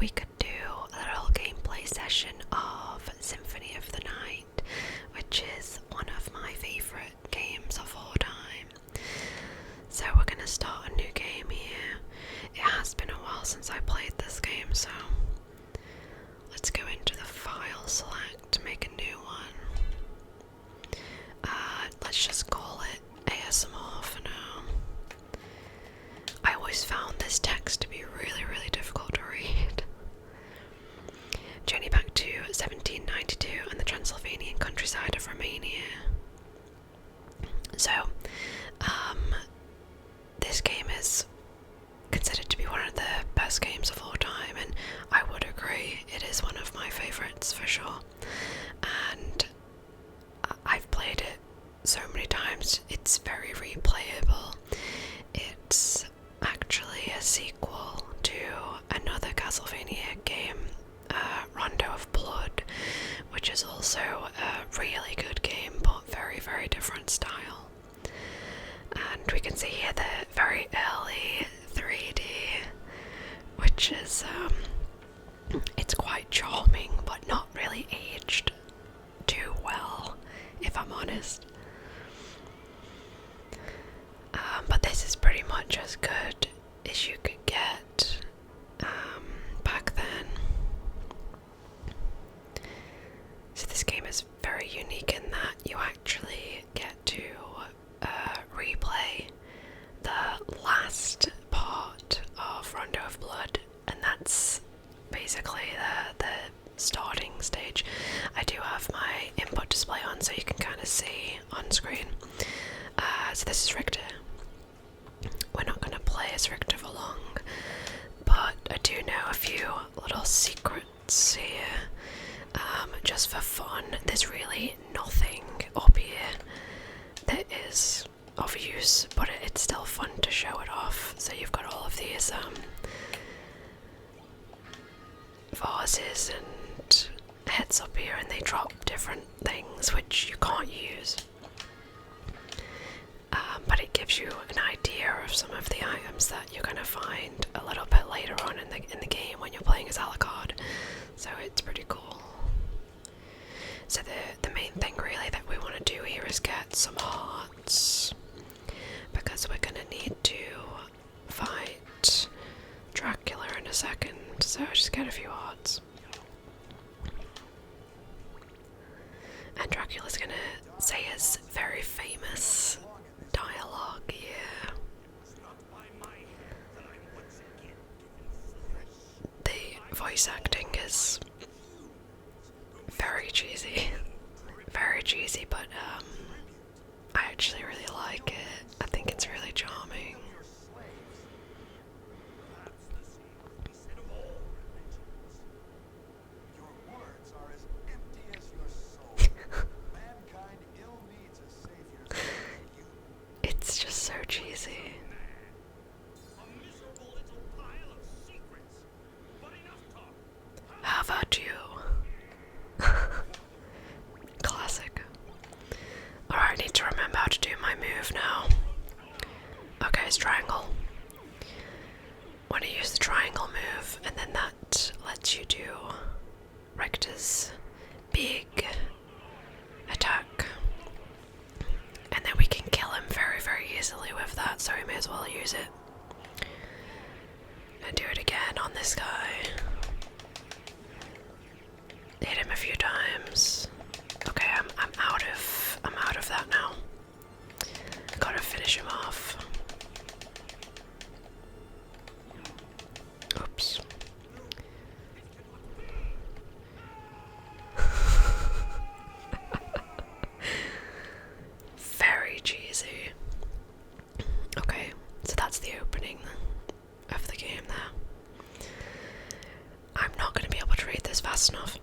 we could do a little gameplay session of Symphony of the Night, which is one of my favourite games of all time. So we're going to start a new game here. It has been a while since I played this game, so let's go into the file select to make a new one. Let's just call it ASMR for now. I always found this text to be really difficult to read. Journey back to 1792 and the Transylvanian countryside of Romania. So, this game is considered to be one of the best games of all time, and I would agree, it is one of my favourites for sure. And I've played it so many times, it's very replayable. It's actually a sequel to another Castlevania game, Rondo of Blood, which is also a really good game, but very different style. And we can see here the very early 3D, which is, it's quite charming, but not really aged too well, if I'm honest. But this is pretty much as good as you could get back then. So this game is very unique in that you actually get to replay the last part of Rondo of Blood, and that's basically the starting stage. I do have my input display on so you can kind of see on screen. So this is Richter. We're not going to play as Richter for long, but I do know a few little secrets here. Just for fun, there's really nothing up here that is of use, but it's still fun to show it off. So you've got all of these vases and heads up here, and they drop different things which you can't use. But it gives you an idea of some of the items that you're going to find a little bit later on in the game when you're playing as Alucard. So it's pretty cool. So the main thing really that we want to do here is get some hearts, because we're going to need to fight Dracula in a second. So just get a few hearts. And Dracula's going to say his very famous dialogue here. The voice acting is very cheesy, but I actually really like it. I think it's really charming. It's just so cheesy. How about you? Classic. Alright, I need to remember how to do my move now. Okay, it's triangle. Want to use the triangle move, and then that lets you do Richter's big attack. And then we can kill him very easily with that, so we may as well use it. And do it again on this guy. Hit him a few times. Okay, I'm out of that now. Gotta finish him off. Oops. Very cheesy. Okay, so that's the opening of the game there. I'm not going to be able to read this fast enough.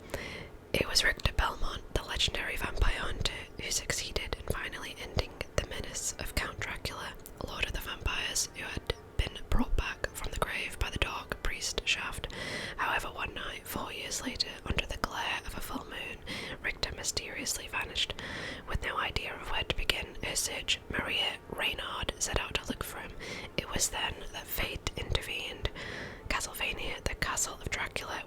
It was Richter Belmont, the legendary vampire hunter, who succeeded in finally ending the menace of Count Dracula, Lord of the Vampires, who had been brought back from the grave by the dark priest Shaft. However, one night, 4 years later, under the glare of a full moon, Richter mysteriously vanished. With no idea of where to begin her search, Maria Reynard set out to look for him. It was then that fate intervened. Castlevania, the Castle of Dracula,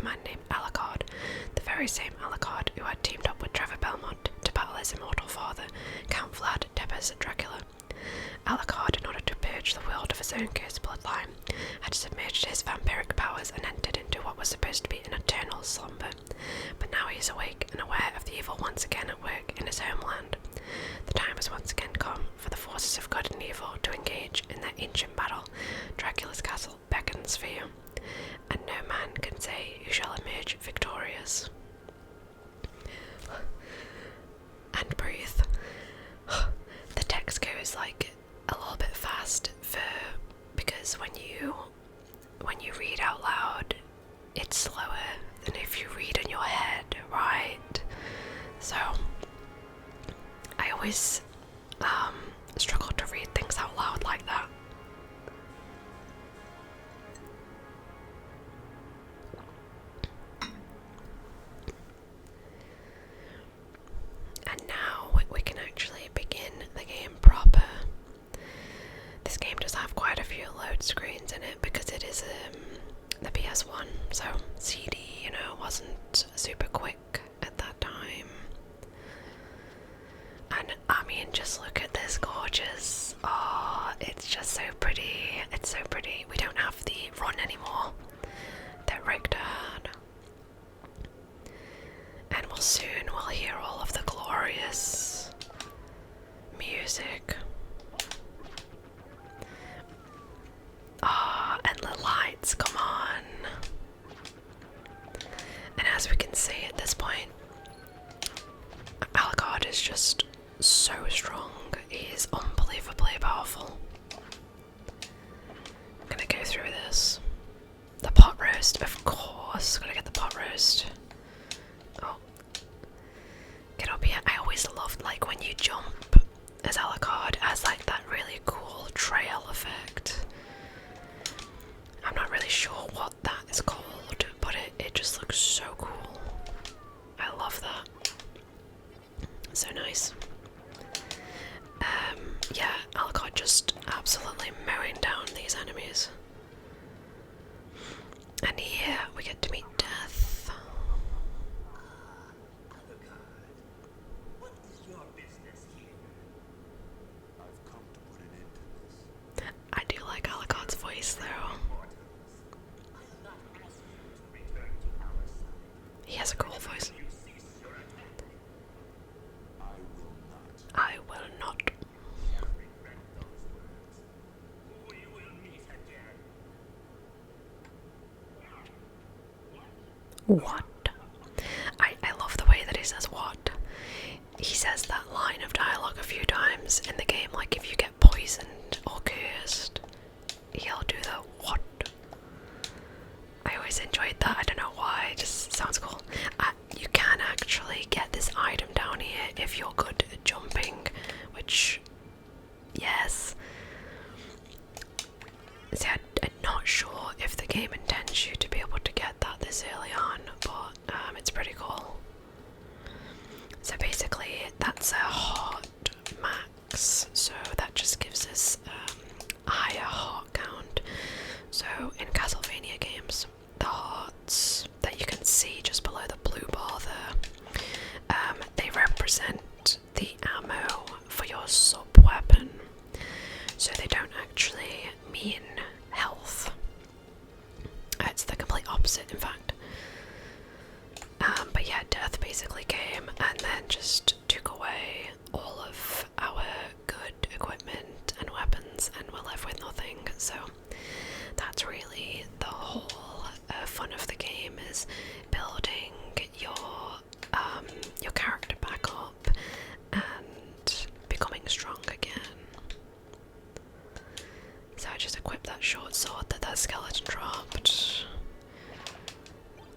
a man named Alucard, the very same Alucard who had teamed up with Trevor Belmont to battle his immortal father, Count Vlad Tepes Dracula. Alucard, in order to purge the world of his own cursed bloodline, had submerged his vampiric powers and entered into what was supposed to be an eternal slumber. But now he is awake and aware of the evil once again at work in his homeland. The time has once again come for the forces of good and evil to engage in their ancient battle. Dracula's castle beckons for you, and no man can say who shall emerge victorious. And breathe. The text goes like a little bit fast because when you read out loud, it's slower than if you read in your head, right? So I always struggle to read things out loud like that. And now we can actually begin the game proper. This game does have quite a few load screens in it because it is the PS1, so CD, wasn't super quick at that time. And I mean, just look at this gorgeous. Oh, it's just so pretty. It's so pretty. We don't have the run anymore that Richter had. And we'll hear all of the glorious music. Ah, and the lights, come on. And as we can see at this point, Alucard is just so strong. He is unbelievably powerful. I'm gonna go through this. The pot roast, of course. Gotta get the pot roast. Oh. Get up here. I always loved when you jump as Alucard has that really cool trail effect. I'm not really sure what that is called, but it just looks so cool. I love that. So nice. Yeah, Alucard just absolutely mowing down these enemies. And here we get to meet Death. What is your business here? I've come to put an end to this. I do like Alucard's voice though. I've not asked you to return to our side. He has a cool voice. You cease your attack. I will not. I will not. You shall regret those words. We will meet again. What? I love the way that he says what. He says that line of dialogue a few times in the game, like if you get poisoned or cursed, he'll do the what. I always enjoyed that, I don't know why, it just sounds cool. You can actually get this item down here if you're good at jumping, which, yes. See, I'm not sure if the game intends you to be able to get that this early on, but it's pretty cool. So basically, that's a heart max, so that just gives us a higher heart count. So in Castlevania games, the hearts that you can see just below the blue bar there, they represent the ammo for your sub-weapon. So they don't actually mean health. It's the complete opposite, in fact. But yeah, Death basically came and then just took away all of our good equipment and weapons, and we're left with nothing. So that's really the whole fun of the game, is building your character back up and becoming strong again. So I just equipped that short sword that skeleton dropped.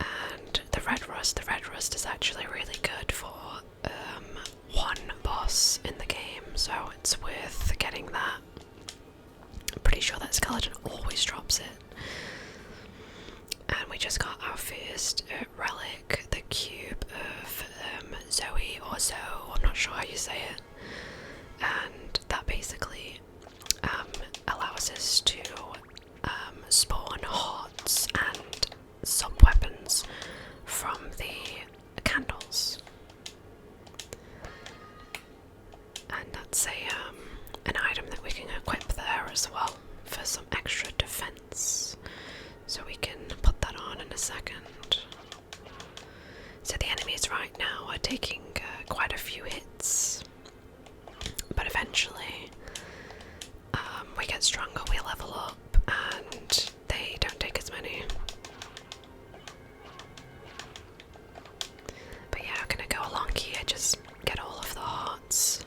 And the red rust is actually really good for one boss in the game, so it's worth getting that. I'm pretty sure that skeleton always drops it. And we just got our first relic, the cube of Zoe or Zoe, I'm not sure how you say it. And that basically allows us to spawn hearts and sub-weapons from the candles. And that's an item that we can equip there as well for some extra defense. So we can put that on in a second. So the enemies right now are taking quite a few hits, but eventually we get stronger, we level up, and they don't take as many. But yeah, I'm gonna go along here, just get all of the hearts.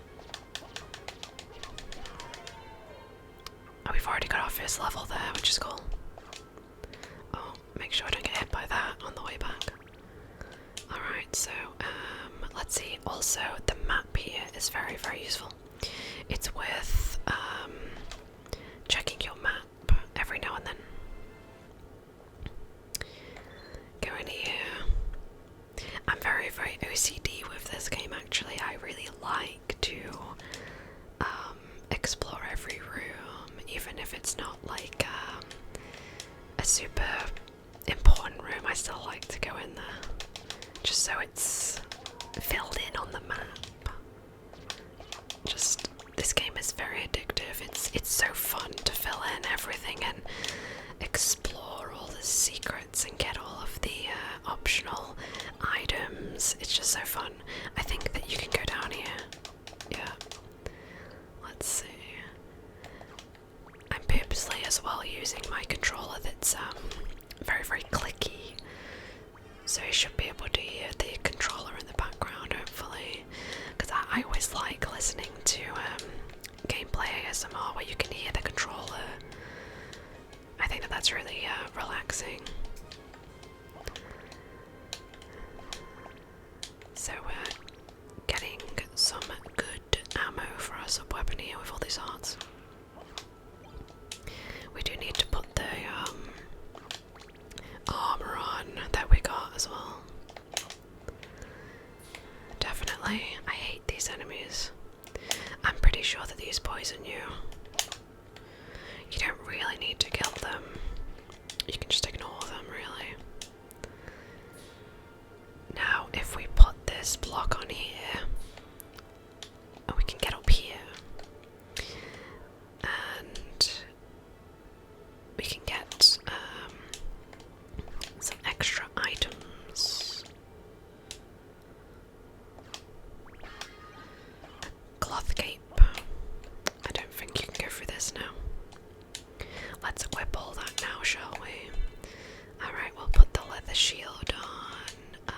Oh, we've already got our first level there, which is cool. Oh, make sure I don't get hit by that on the way back. Alright, so let's see. Also, the map here is very, very useful. It's worth checking your map every now and then. Go in here. I'm very, very OCD with this game actually. I really like to explore every room, even if it's not like a super important room. I still like to go in there, just so it's filled in on the map. Just, this game is very addictive. It's so fun to fill in everything and explore all the secrets and get all of the optional items. It's just so fun. I think that you can go down here. Yeah. Let's see. I'm purposely as well using my controller that's very, very clicky. So you should be able to hear the controller in the background, hopefully. Because I always like listening to gameplay ASMR where you can hear the controller. I think that that's really relaxing. So we're getting some good ammo for our sub-weapon here with all these hearts. We do need to put the armor on that we got as well. Definitely. I hate these enemies. I'm pretty sure that these poison you. You don't really need to kill them. You can just ignore them, really. Now, if we put this block on here, we can get up here. And we can get some extra items. A cloth cape. I don't think you can go through this now. Let's equip all that now, shall we? Alright, we'll put the leather shield on.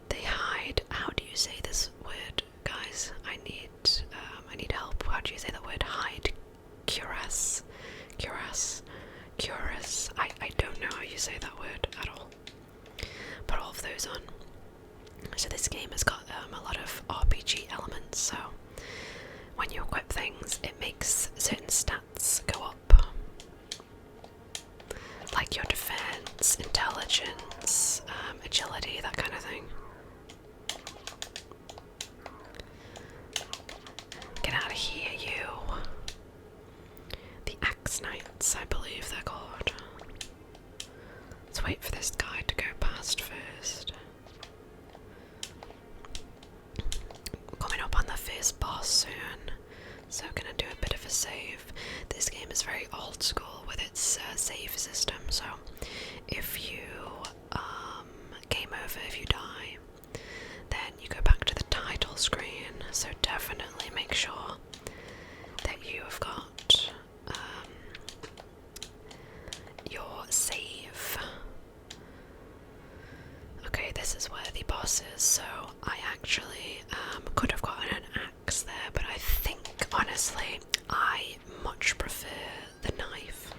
They hide. How do you say this word, guys? I need help. How do you say the word hide? Cuirass. I don't know how you say that word at all. Put all of those on. So this game has got a lot of RPG elements, so when you equip things, it makes certain stats go up. Like your defense, intelligence, agility, that kind of thing. Get out of here, you. The Axe Knights, I believe they're called. Let's wait for this guy to go past first. We're coming up on the first boss soon, so I'm gonna do a bit of a save. This game is very old school with its save system, so if you game over, if you die, then you go back to the title screen, so definitely make sure that you have got your save. Okay, this is where the boss is, so I actually could have gotten an axe there, but I think, honestly, I much prefer the knife,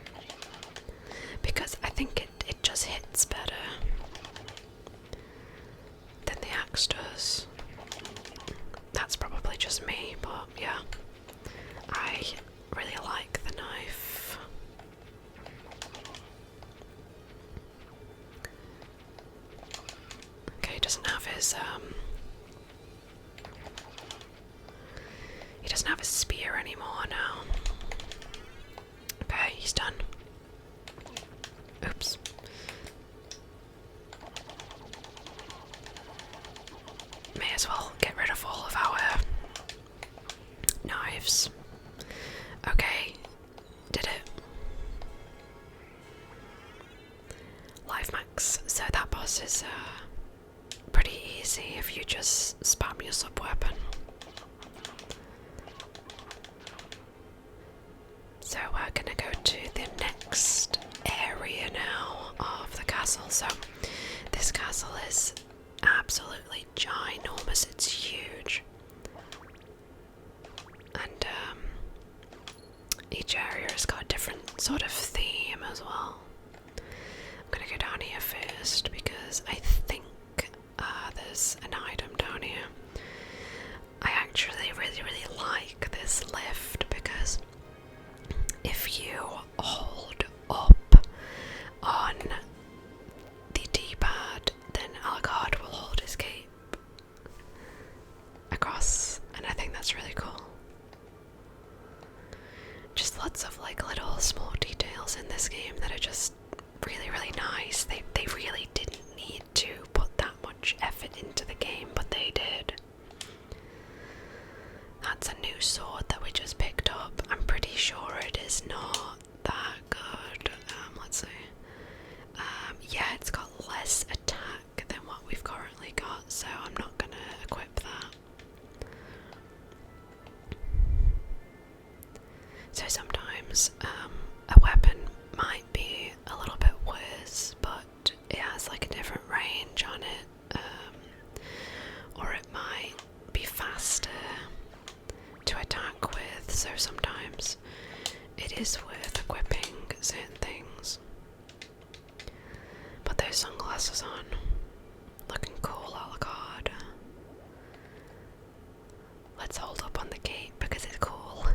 because I think it just hits better than the axe does. That's probably just me, but yeah, I really like the knife. Okay, he doesn't have his he doesn't have his spear anymore now. Okay, he's done. Oops. as well get rid of all of our knives. Okay, did it. Life max. So that boss is pretty easy if you just spam your sub weapon. So we're gonna go to the next area now of the castle. So this castle is absolutely ginormous, it's huge. And each area has got a different sort of theme as well. I'm gonna go down here first because I think there's an item down here. I actually really like this lift because if you hold up on the D-pad, then Alucard will hold his cape across, and I think that's really cool. Just lots of like little small details in this game that are just really nice. They really didn't need to put that much effort into the game, but they did. That's a new sword that we just picked up. I'm pretty sure it is not that good. Let's see. Yeah, it's got less attack than what we've currently got, so I'm not gonna equip that. So sometimes a weapon might be a little bit worse, but it has like a different range on it, or it might be faster to attack with, so sometimes it is worth equipping certain things. Put those sunglasses on. Looking cool, Alucard. Let's hold up on the gate because it's cool.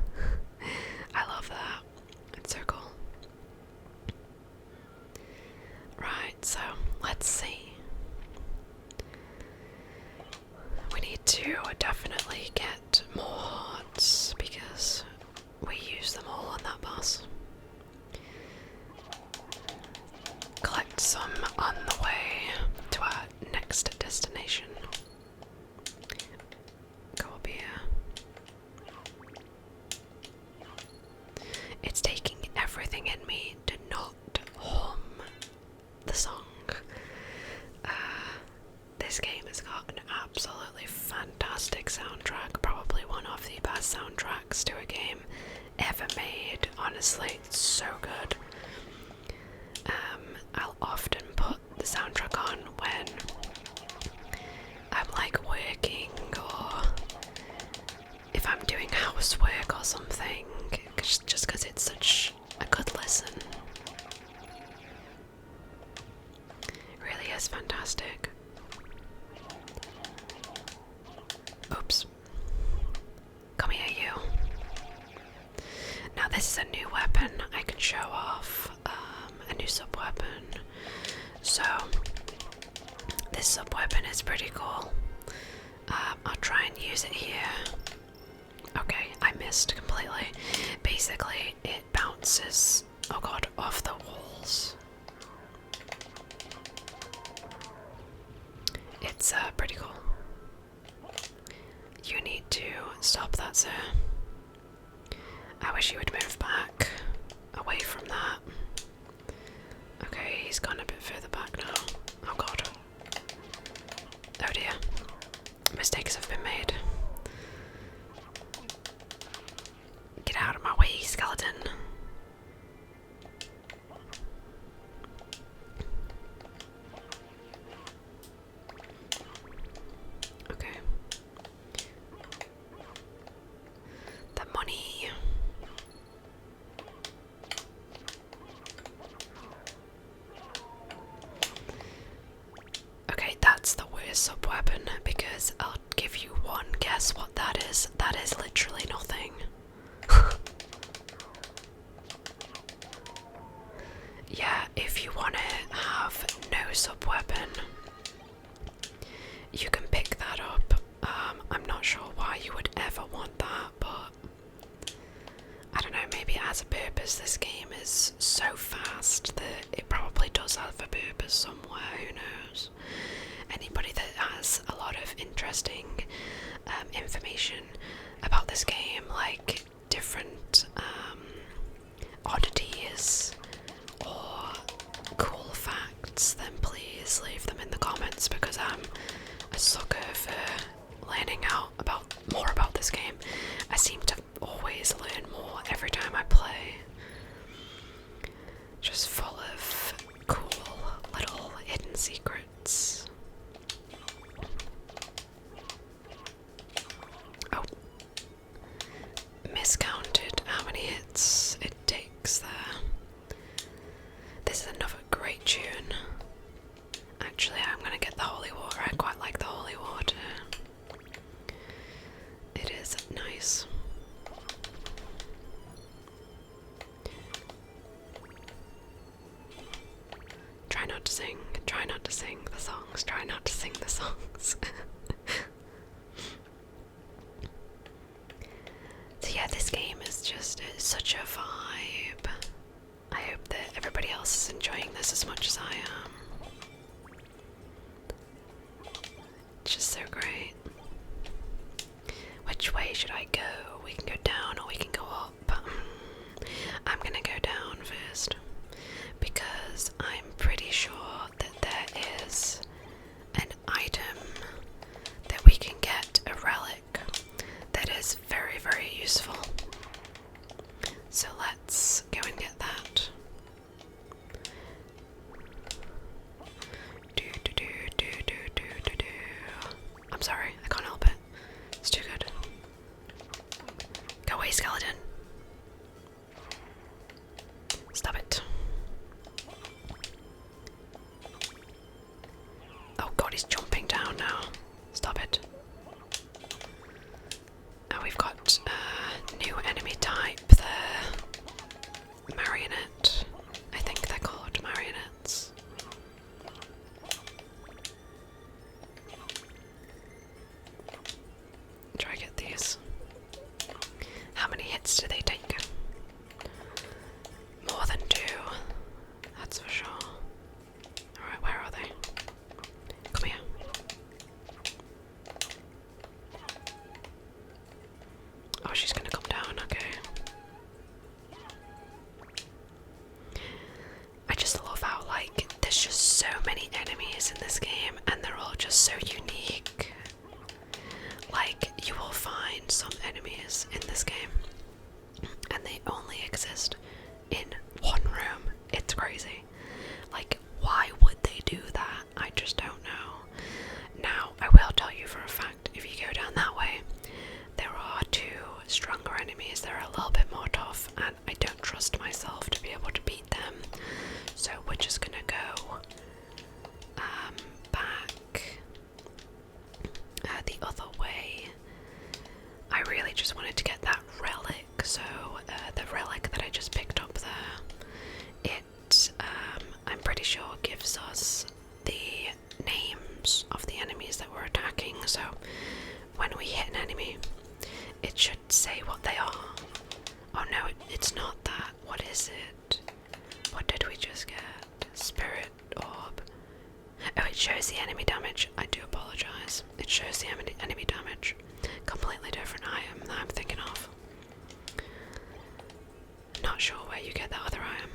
I love that. It's so cool. Right, so let's see. We need to definitely get more hearts because we use them all on that boss. Collect some on the way to our next destination. Go up here. It's taking everything in me to not hum the song. This game has got an absolutely fantastic soundtrack, probably one of the best soundtracks to a game ever made. Honestly, it's so good. I'll often put the soundtrack on when I'm like working or if I'm doing housework or something, just because it's such a good listen. It really is fantastic. Oops. Come here, you. Now this is a new weapon I can show off, a new sub-weapon. So, this sub-weapon is pretty cool. I'll try and use it here. Okay, I missed completely. Basically, it bounces, oh god, off the walls. It's pretty cool. You need to stop that, sir. I wish you would move back, away from that. Okay, he's gone a bit further back now. Oh god. Oh dear. Mistakes have been made. Get out of my way, skeleton. Okay. The money. Okay, that's the worst sub-weapon because I'll give you one guess what that is. That is literally nothing. Yeah, if you want to have no sub-weapon, you can pick that up. I'm not sure why you would ever want that, but I don't know, maybe it has a purpose. This game is so fast that it probably does have a purpose somewhere, who knows. Anybody that has a lot of interest interesting information about this game, like different oddities or cool facts, then please leave them in the comments, because I'm a sucker for learning out more about this game. I seem to always learn more every time I play. Just full of cool little hidden secrets. Oh. Miscounted how many hits it takes there. This is another great tune. Actually, I'm gonna get the holy water. I quite like the holy water. It is nice. Try not to sing the songs, try not to sing the songs. So yeah, this game is just such a vibe. I hope that everybody else is enjoying this as much as I am. It's just so great. Which way should I go? We can go down or we can go up. I'm gonna go down first, because I'm pretty sure that there is an item that we can get, a relic, that is very, very useful. So let's go and get that. I'm sorry, I can't help it. It's too good. Go away, skeleton. Stop it. Oh god, he's jumping down now. Stop it. Now we've got a new enemy type there. Marionette. I think they're called marionettes. Try get these. How many hits do they take? More than 2. That's for sure. Alright, where are they? Come here. Oh, she's gonna come down, okay. I just love how, like, there's just so many enemies in this game, and they're all just so unique. Like, you will find some enemies in this game, and they only exist in one room. It's crazy. Like, why would they do that? I just don't know. Now, I will tell you for a fact, if you go down that way, there are 2 stronger enemies. They're a little bit more tough, and I don't trust myself to be able to beat them. So we're just gonna go back the other way. I really just wanted to get that relic, so the relic that I just picked up there, it, I'm pretty sure gives us the names of the enemies that we're attacking, so when we hit an enemy, it should say what they are. Oh no, it's not that. What is it? What did we just get? Spirit orb. Oh, it shows the enemy damage. I do apologize. It shows the enemy damage. Completely different item that I'm thinking of. Not sure where you get that other item.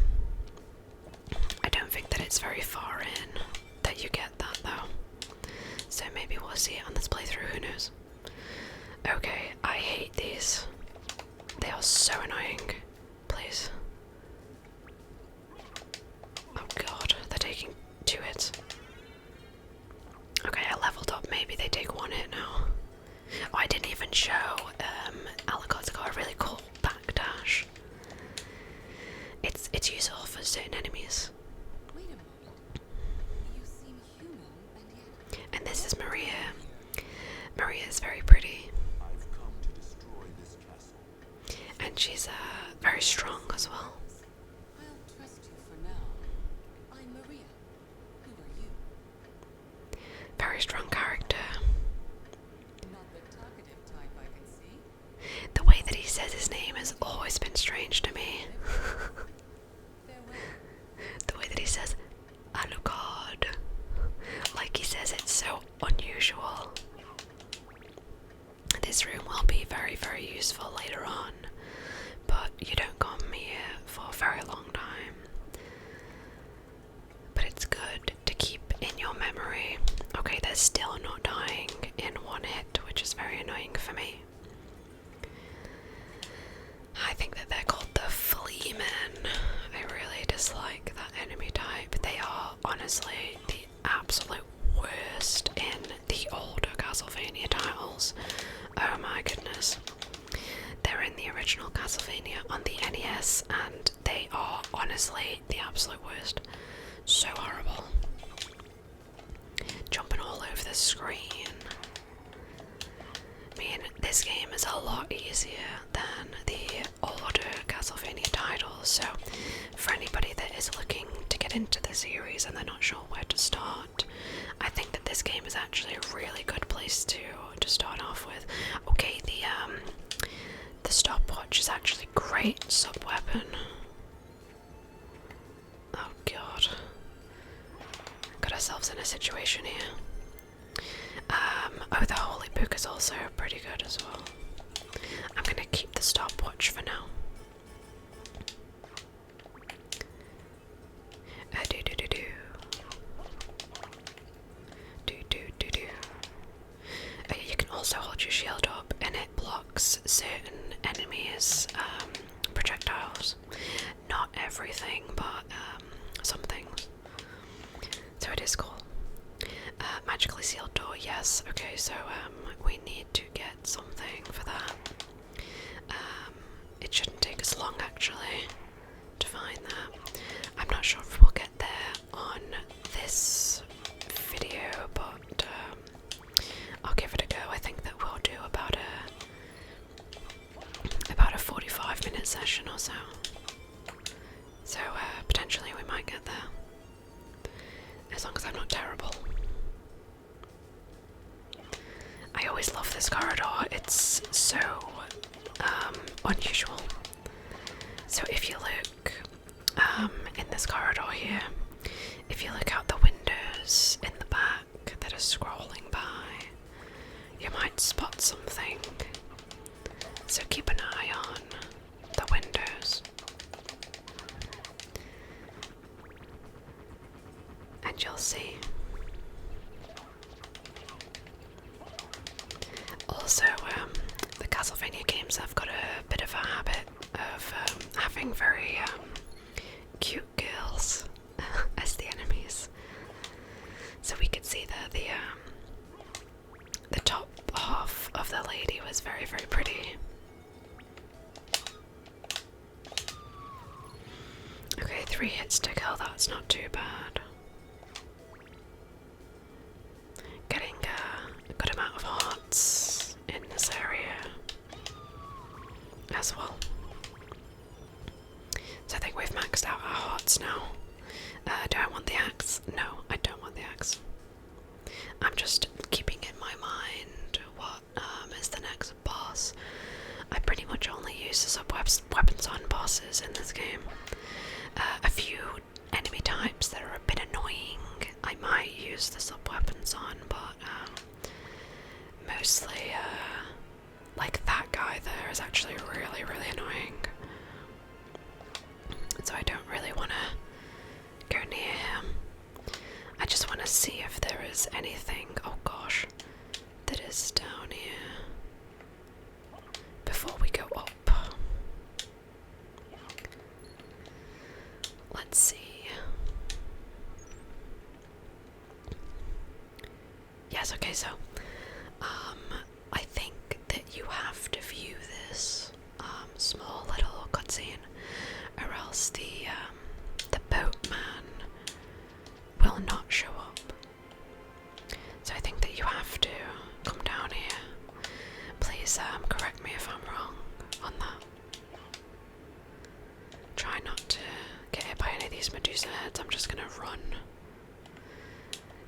I don't think that it's very far in that you get that though. So maybe we'll see it on this playthrough, who knows. Okay, I hate these. They are so annoying. Please. Oh god, they're taking 2 hits. Okay, I leveled up. Maybe they take 1 hit now. Oh, I didn't even show Alucard's got a really cool backdash. It's useful for certain enemies. Wait a moment. You seem human, and yet... And this is Maria. Maria is very pretty. I've come to destroy this castle. And she's very strong as well. I'll trust you for now. I'm Maria. Who are you? Very strong character. Not the talkative type, I can see. The way that he says his name has always been strange to me. Farewell. The way that he says Alucard. Like he says it's so unusual. this room will be very, very useful later on, but you don't come here for a very long time. But it's good to keep in your memory. Okay, they're still not dying in one hit, which is very annoying for me. I think that they're called the Flea Men. I really dislike that enemy type. They are honestly the absolute worst in the older Castlevania titles. Oh my goodness. They're in the original Castlevania on the NES, and they are honestly the absolute worst. So horrible. Jumping all over the screen. I mean, this game is a lot easier than the older Castlevania titles, so for anybody that is looking to get into the series and they're not sure where to start, I think that this game is actually a really good place to start off with. Okay, the stopwatch is actually great sub-weapon. Oh god. Got ourselves in a situation here. Oh, the Holy Book is also pretty good as well. I'm gonna keep the stopwatch for now. You can also hold your shield up and it blocks certain enemies' projectiles. Not everything, but some things. So it is cool. Magically sealed door, yes. Okay, so we need to get something for that. It shouldn't take us long actually to find that. I'm not sure if we'll get there on this video, but I'll give it a go. I think that we'll do about a 45-minute session or so. So potentially we might get there, as long as I'm not terrible. I always love this corridor. It's so unusual. So if you look in this corridor here, if you look out the windows in the back that are scrolling by, you might spot something. So keep an eye on the windows. And you'll see. Also, the Castlevania games have got a bit of a habit of having very cute girls as the enemies. So we could see that the top half of the lady was very, very pretty. Okay, 3 hits to kill, that's not too bad. Getting a good amount of hearts in this area as well. So I think we've maxed out our hearts now. Do I want the axe? No, I don't want the axe. I'm just keeping in my mind what is the next boss. I pretty much only use the sub-weapons on bosses in this game. A few enemy types that are a bit annoying I might use the sub-weapons on, but mostly like that guy there is actually really, really annoying. So I don't really want to go near him. I just want to see if there is anything, oh gosh, that is down here before we go up. Let's see. Yes, okay, so I think that you have to view this small little cutscene, or else the boatman will not show up. So I think that you have to come down here. Please correct me if I'm wrong on that. Try not to get hit by any of these Medusa heads. I'm just gonna run.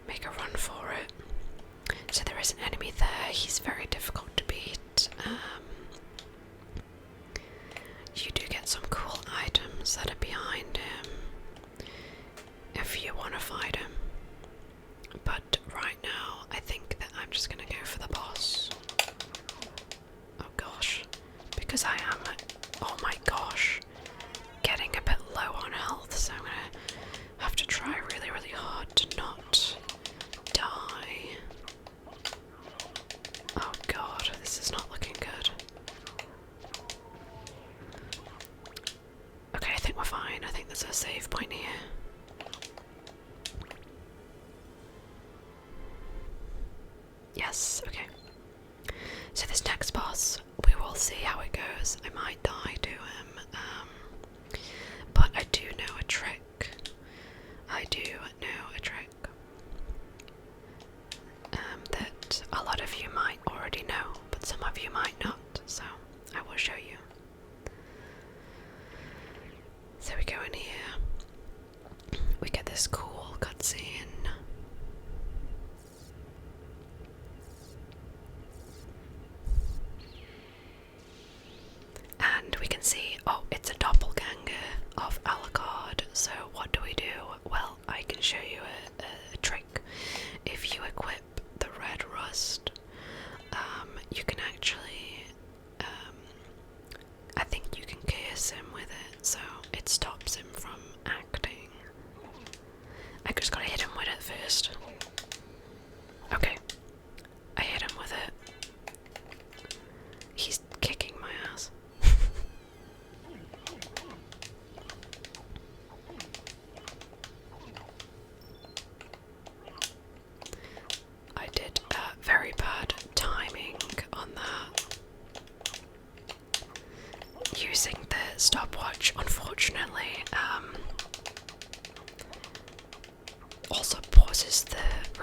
Make a run for it. So there is an enemy there. He's very difficult to beat. You do get some cool items that are behind him if you want to fight him. But right now, I think that I'm just gonna go for the boss.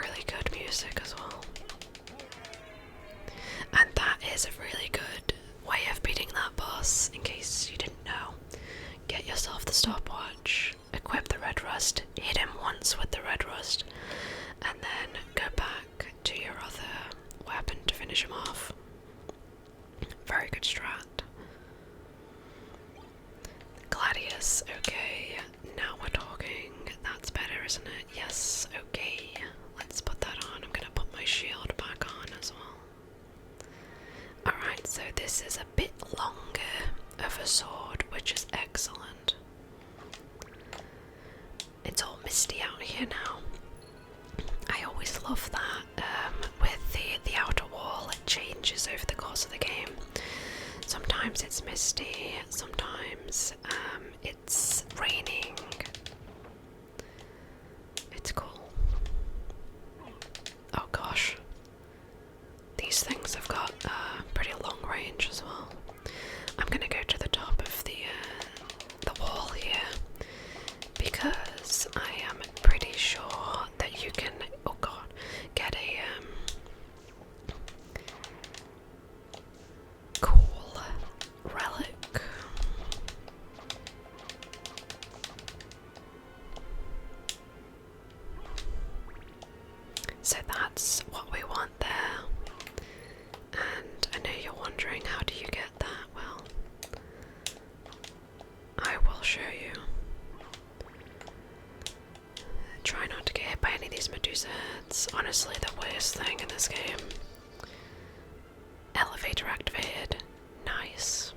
really good music as well. And that is a really good way of beating that boss, in case you didn't know. Get yourself the stopwatch, equip the red rust, hit him once with the red rust, and then go back to your other weapon to finish him off. Very good strat. Gladius, okay, now we're talking. That's better, isn't it? Yes, okay. Let's put that on. I'm gonna put my shield back on as well. Alright, so this is a bit longer of a sword, which is excellent. It's all misty out here now. I always love that with the outer wall, it changes over the course of the game. Sometimes it's misty, sometimes it's raining. It's cool. Oh gosh. These things have got pretty long range as well. I'm gonna go to the top of the wall here because I am pretty sure that you can, oh god, get a cool relic. So that's what we want there. And I know you're wondering, how do you get that? Well, I will show you. Try not to get hit by any of these Medusa heads. Honestly, the worst thing in this game. Elevator activated. Nice.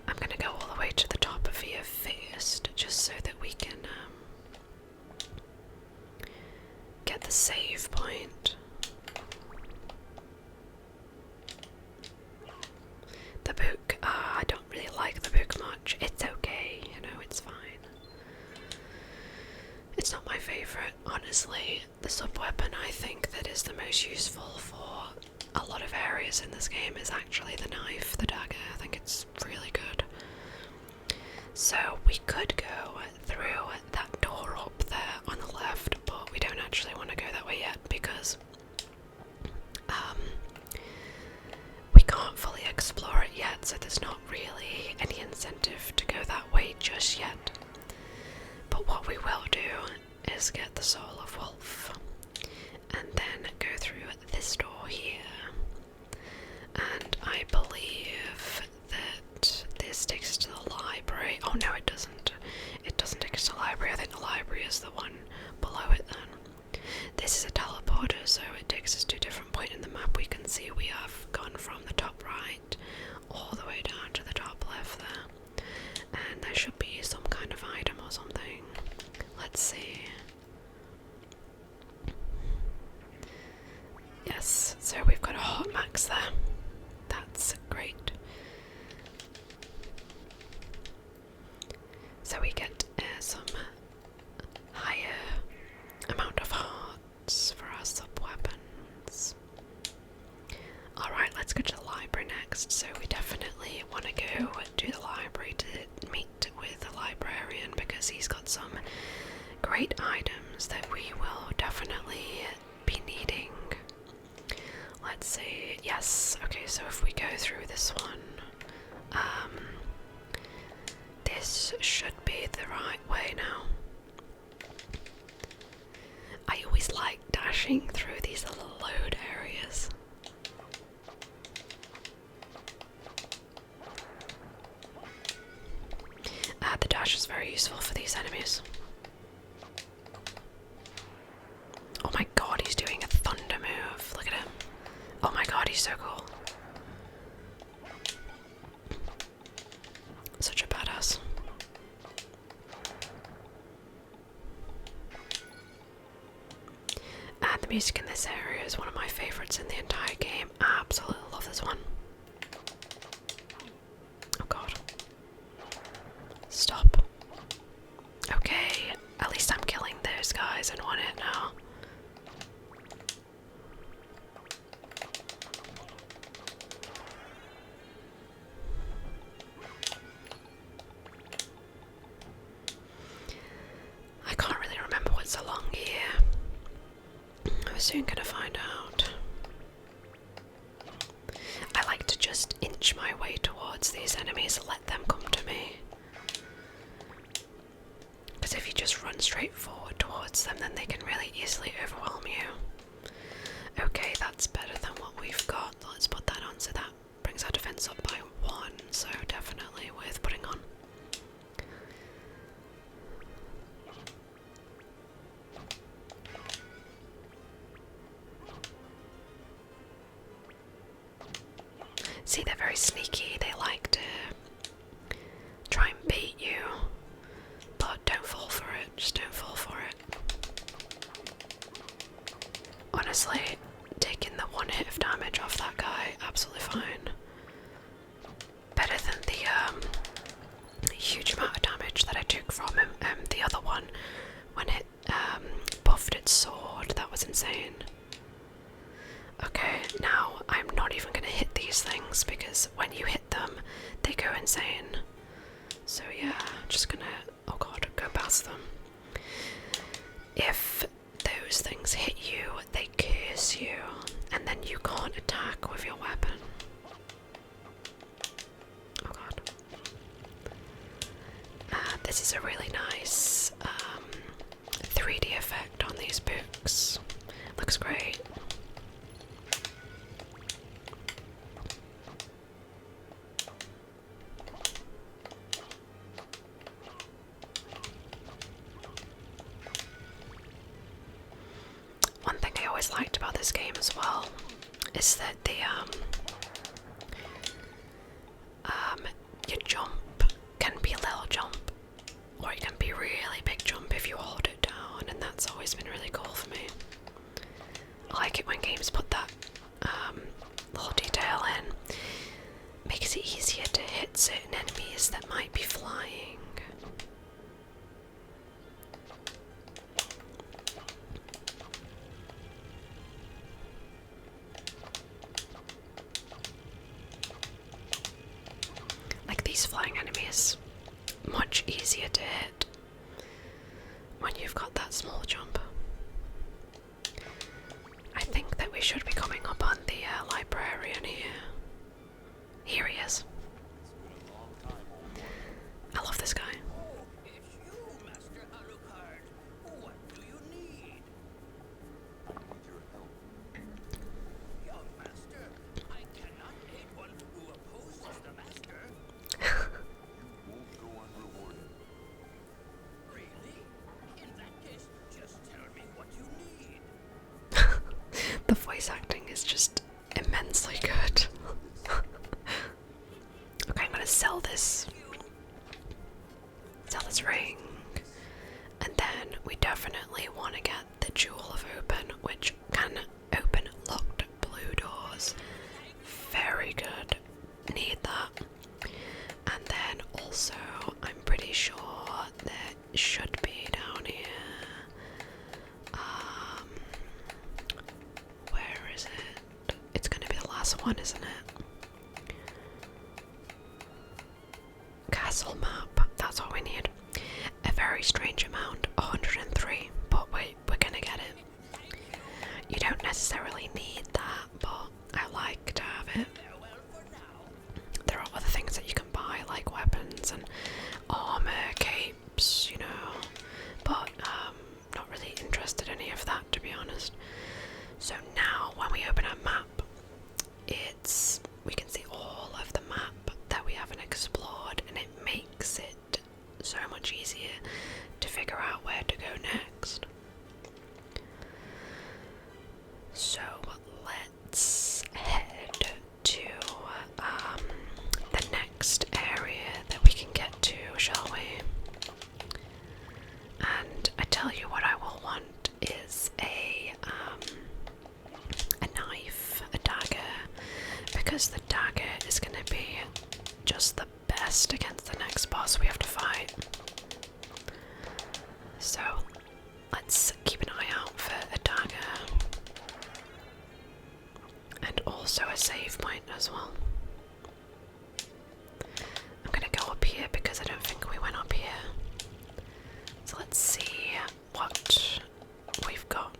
I'm gonna go all the way to the top of here first, just so that we can get the save point. The book, I don't really like the book much. It's okay, you know, it's fine. It's not my favourite, honestly. The sub-weapon I think that is the most useful for a lot of areas in this game is actually the knife, the dagger. I think it's really good. So we could go through that door up there on the left, but we don't actually want to go that way yet because we can't fully explore it yet, so there's not really any incentive to go that way just yet. But what we will do is get the Soul of Wolf and then go through this door here. And I believe that this takes us to the library. Oh no, it doesn't. It doesn't take us to the library. I think the library is the one below it then. This is a teleporter, so it takes us to a different point in the map. We can see we have gone from the top right all the way down to the top left there. And there should be some kind of item or something. Let's see. Yes, so we've got a hot max there. That's great. So we get some higher amount of hearts for our sub-weapons. Alright, let's go to the library next. So we definitely want to go to the library to meet with the librarian because he's got some great items that we will definitely be needing. Let's see. Yes, okay, so if we go through this one, this should be the right way now. I always like dashing through these little load areas. The dash is very useful for these enemies. Oh my god, he's doing a thunder move. Look at him. Oh my god, he's so cool. Such a badass. And the music in this area is one of my favourites in the entire game. I absolutely love this one. Oh god. Stop. Okay, at least I'm killing those guys in one hit now. I can't really remember what's along here. soon gonna find out. I like to just inch my way towards these enemies and let them come to me. Because if you just run straight forward towards them, then they can really easily overwhelm you. Okay, that's better than what we've got. Let's put that on, so that brings our defense up by 1, so definitely worth putting on. See, they're very sneaky. They like to try and bait you, but don't fall for it. Just don't fall for it. Honestly, taking the 1 hit of damage off that guy, absolutely fine. Better than the huge amount of damage that I took from him. The other one, when it buffed its sword, that was insane. Okay, now I'm not even going to hit these things because when you hit them, they go insane. So yeah, just gonna, oh god, go past them. If those things hit you, they curse you, and then you can't attack with your weapon. Oh god. This is a really nice 3D effect on these books. Looks great. One thing I always liked about this game as well is that the your jump can be a little jump, or it can be a really big jump if you hold it down, and that's always been really cool for me. I like it when games put that little detail in. Makes it easier to hit certain enemies that might be flying. Like these flying enemies, much easier to hit when you've got that small jump. I think that we should be coming up on the librarian here. Here he is. I love this guy. Oh, it's you, Master Alucard. What do you need? I need your help. Young Master, I cannot aid one who opposes the Master. You won't go unrewarded. Really? In that case, just tell me what you need. The voice acting is just immensely good. Okay, I'm gonna sell this ring, and then we definitely want to get the Jewel of Open, which can open locked blue doors. Very good. Need that. And then also, I'm pretty sure there should be down here. Where is it? It's gonna be the last one, isn't it? Castle map. That's what we need. A very strange amount, 103. But wait, we're gonna get it. You don't necessarily need that, but I like to have it. There are other things that you can buy, like weapons and armor, capes, you know, but not really interested in any of that, to be honest. So now, when we open our map, we can see all of the map that we haven't explored, and it makes it so much easier to figure out where to go next. So let's head to the next area that we can get to, shall we? And I tell you what I will want is a knife, a dagger, because the dagger is going to be just the best against the next boss we have to fight. So let's keep an eye out for a dagger, and also a save point as well. I'm gonna go up here because I don't think we went up here. So let's see what we've got.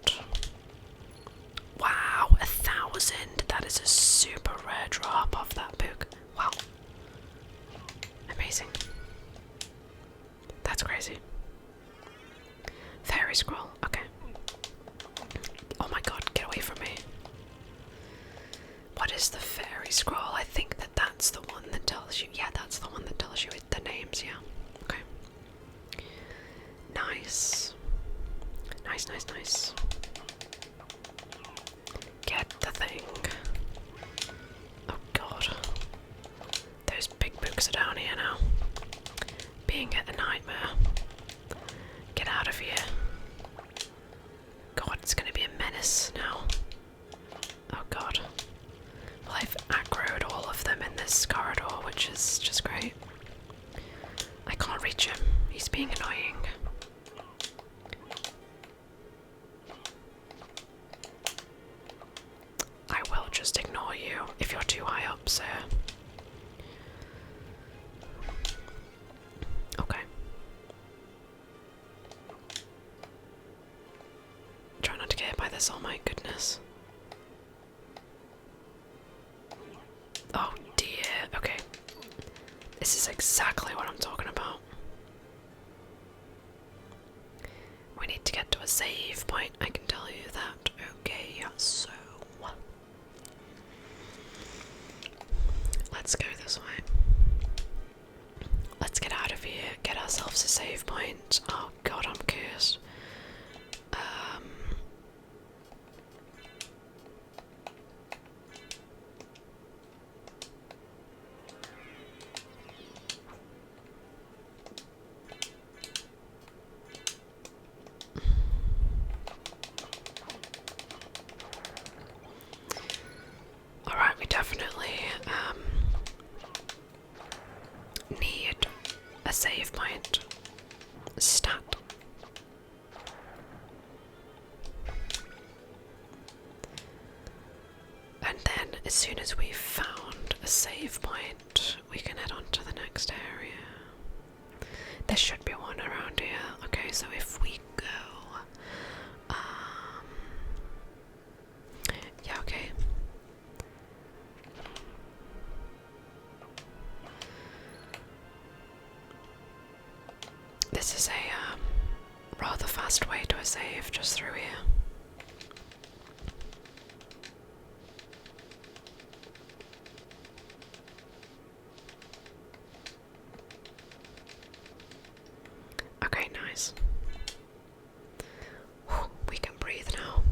madness. Oh dear, okay. This is exactly what I'm talking about. We need to get to a save point, I can tell you that. Okay, so let's go this way. Let's get out of here, get ourselves a save point. Oh god, I'm cursed. Alright, we definitely need a save point. Stat. And then, as soon as we've found a save point, we can head on to the next area. There should be one around here. Okay, so if we go... yeah, okay. This is a rather fast way to a save, just through here. Okay, nice. Whew, we can breathe now.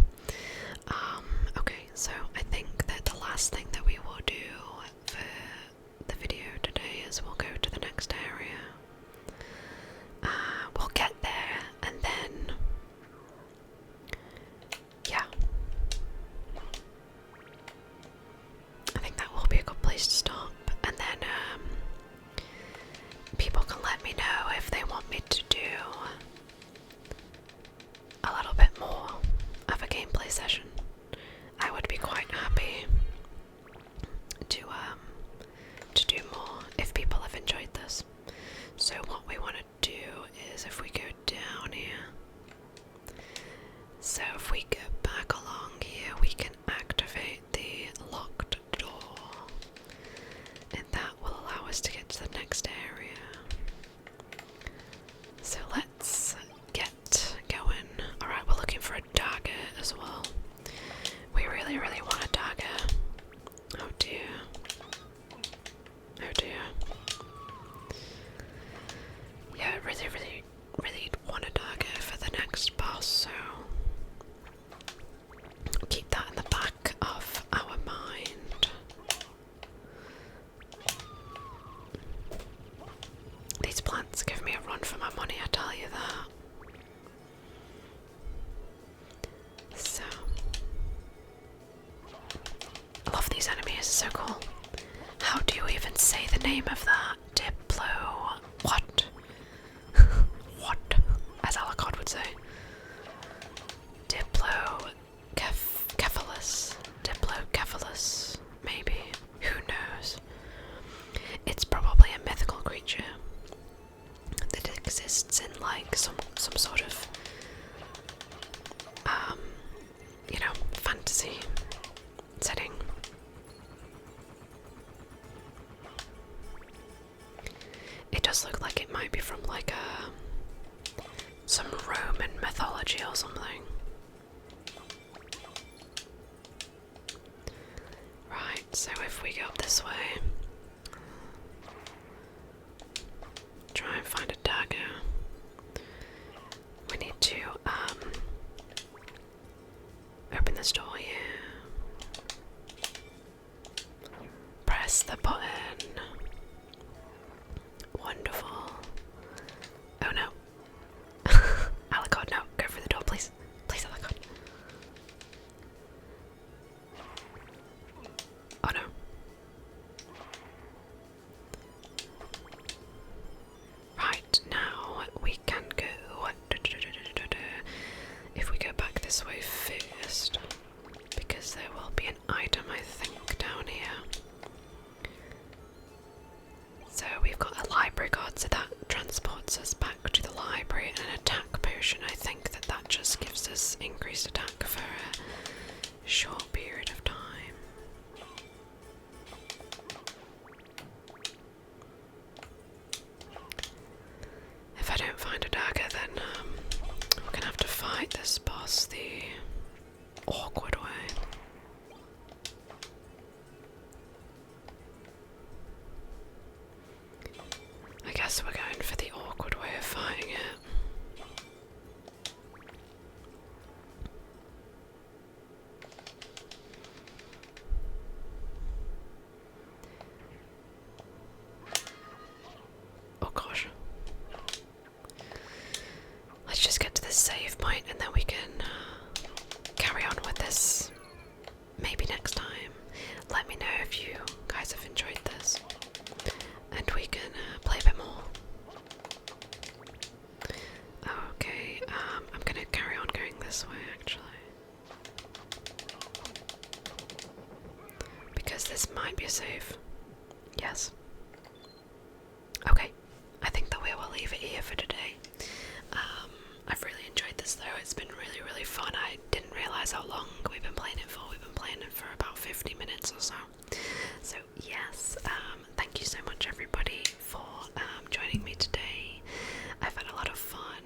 Okay, so I think that the last thing that we will do for the video today is we'll go to the next area. We'll get there, and then, yeah. I think that will be a good place to stop, and then, people can let me know if they want me to do a little bit more of a gameplay session. I would be quite happy to do more if people have enjoyed this. So what we want to do is, if we go down here, so if we go back along here, we can activate the locked door, and that will allow us to get to the next area. So let's get going. Alright, we're looking for a dagger as well. We really, really want a dagger. Oh dear. Oh dear. Yeah, really, really, really want a dagger for the next boss, so keep that in the back of our mind. These plants give me a run for my money, I tell you that. So, I love these enemies, it's so cool. How do you even say the name of that? Diplo... what? What? As Alucard would say. Diplocephalus, maybe. Who knows? It's probably a mythical creature that exists in like some sort of you know, fantasy setting. It does look like it might be from like some Roman mythology or something. Right, so if we go up this way, try and find a dagger, we need to open this door here. Press the button. Wonderful. Oh no. Alucard, no. Go for the door, please. Please, Alucard. Oh no. Right, now we can go. If we go back this way first, because there will be an item, I think, down here. short period of time. If I don't find a dagger, then we're gonna have to fight this boss the awkward way. I guess we're going for the awkward way of fighting it. Oh gosh. Let's just get to this save point and then we can carry on with this maybe next time. Let me know if you guys have enjoyed this and we can play a bit more. Okay, I'm gonna carry on going this way actually, because this might be a save. Yes. Okay, I think that we will leave it here for today. I've really enjoyed this though, it's been really fun. I didn't realise how long we've been playing it for. We've been playing it for about 50 minutes or so. So yes, thank you so much everybody for joining me today. I've had a lot of fun,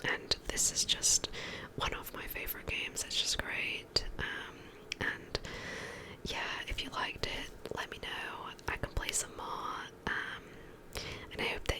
and this is just one of my favourite games. It's just great. And yeah, if you liked it, let me know. I can play some more. And I hope that